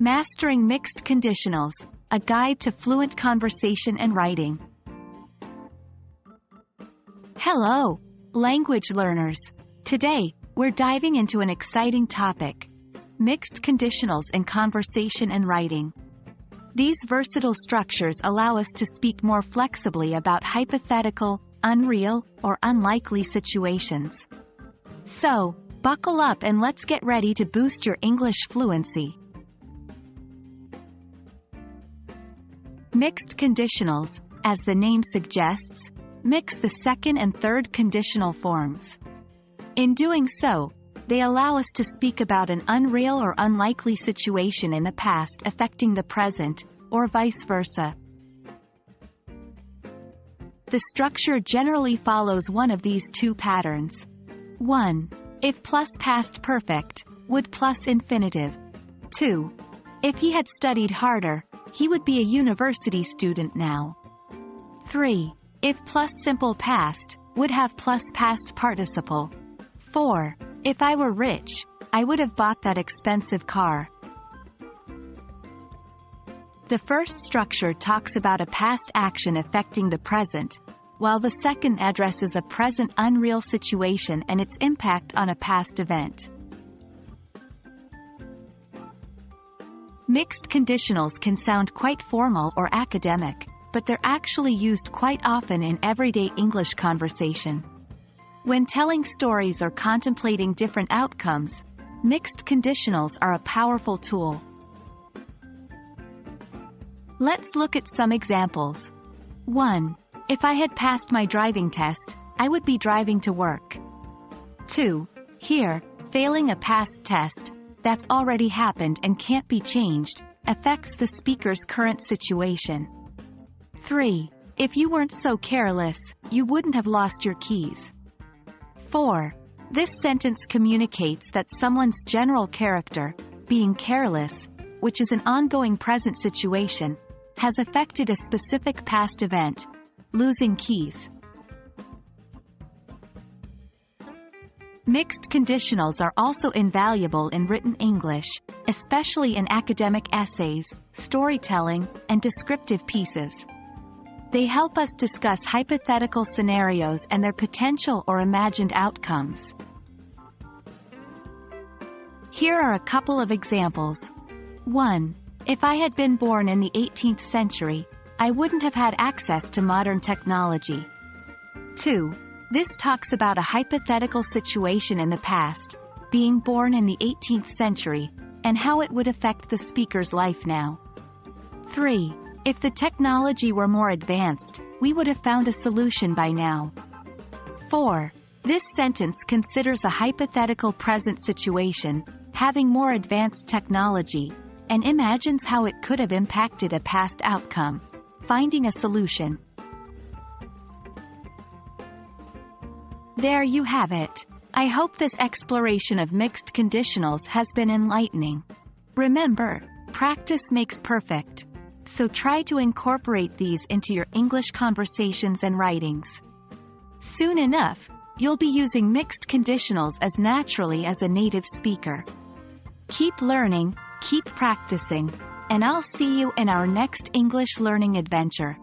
Mastering Mixed Conditionals, a guide to fluent conversation and writing. Hello, language learners. Today, we're diving into an exciting topic: mixed conditionals in conversation and writing. These versatile structures allow us to speak more flexibly about hypothetical, unreal, or unlikely situations. So, buckle up and let's get ready to boost your English fluency. Mixed conditionals, as the name suggests, mix the second and third conditional forms. In doing so, they allow us to speak about an unreal or unlikely situation in the past affecting the present, or vice versa. The structure generally follows one of these two patterns. 1. If plus past perfect, would plus infinitive. 2. If he had studied harder, he would be a university student now. 3. If plus simple past, would have plus past participle. 4. If I were rich, I would have bought that expensive car. The first structure talks about a past action affecting the present, while the second addresses a present unreal situation and its impact on a past event. Mixed conditionals can sound quite formal or academic, but they're actually used quite often in everyday English conversation. When telling stories or contemplating different outcomes, mixed conditionals are a powerful tool. Let's look at some examples. 1. If I had passed my driving test, I would be driving to work. 2. Here, failing a past test, that's already happened and can't be changed, affects the speaker's current situation. 3. If you weren't so careless, you wouldn't have lost your keys. 4. This sentence communicates that someone's general character, being careless, which is an ongoing present situation, has affected a specific past event, losing keys. Mixed conditionals are also invaluable in written English, especially in academic essays, storytelling, and descriptive pieces. They help us discuss hypothetical scenarios and their potential or imagined outcomes. Here are a couple of examples. 1. If I had been born in the 18th century, I wouldn't have had access to modern technology. 2. This talks about a hypothetical situation in the past, being born in the 18th century, and how it would affect the speaker's life now. 3. If the technology were more advanced, we would have found a solution by now. 4. This sentence considers a hypothetical present situation, having more advanced technology, and imagines how it could have impacted a past outcome, finding a solution. There you have it. I hope this exploration of mixed conditionals has been enlightening. Remember, practice makes perfect. So try to incorporate these into your English conversations and writings. Soon enough, you'll be using mixed conditionals as naturally as a native speaker. Keep learning, keep practicing, and I'll see you in our next English learning adventure.